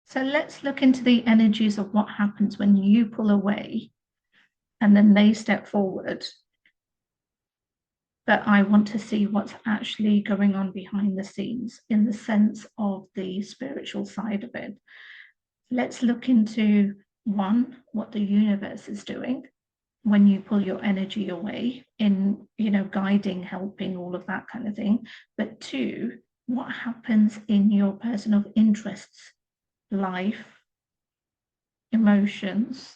So let's look into the energies of what happens when you pull away and then they step forward. But I want to see what's actually going on behind the scenes in the sense of the spiritual side of it. Let's look into one, what the universe is doing when you pull your energy away in, guiding, helping, all of that kind of thing. But two, what happens in your person of interests, life, emotions,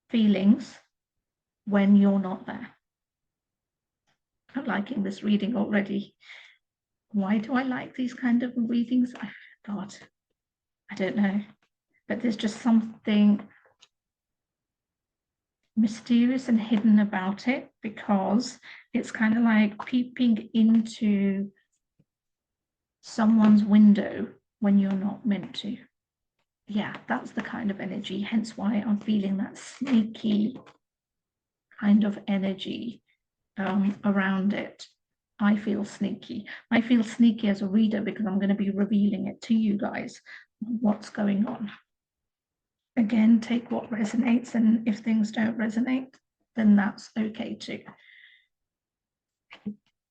feelings when you're not there. I'm liking this reading already. Why do I like these kind of readings? God, I don't know. But there's just something mysterious and hidden about it because it's kind of like peeping into someone's window when you're not meant to. Yeah, that's the kind of energy, hence why I'm feeling that sneaky kind of energy around it. I feel sneaky. I feel sneaky as a reader because I'm going to be revealing it to you guys, what's going on. Again, take what resonates, and if things don't resonate, then that's okay too.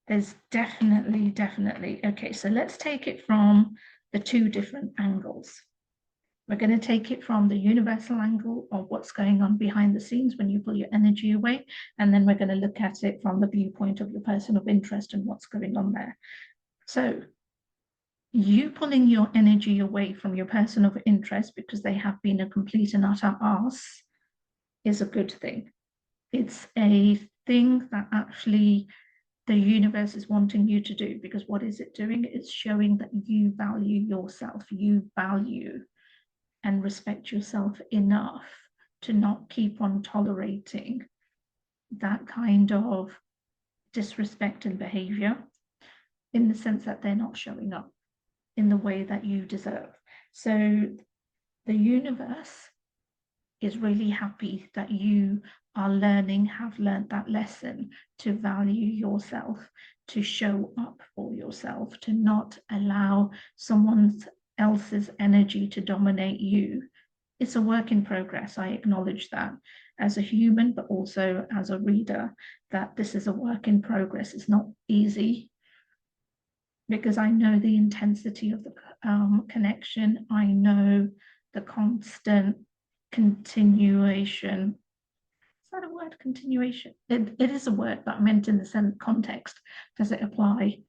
There's definitely, okay, so let's take it from the two different angles. We're going to take it from the universal angle of what's going on behind the scenes when you pull your energy away. And then we're going to look at it from the viewpoint of your person of interest and what's going on there. So you pulling your energy away from your person of interest because they have been a complete and utter arse is a good thing. It's a thing that actually the universe is wanting you to do, because what is it doing? It's showing that you value yourself, you value and respect yourself enough to not keep on tolerating that kind of disrespect and behavior, in the sense that they're not showing up in the way that you deserve. So the universe is really happy that you are learning, have learned that lesson to value yourself, to show up for yourself, to not allow someone else's energy to dominate you. It's a work in progress. I acknowledge that as a human, but also as a reader, that this is a work in progress. It's not easy because I know the intensity of the connection. I know the constant continuation. Is that a word, continuation? It is a word, but meant in the same context. Does it apply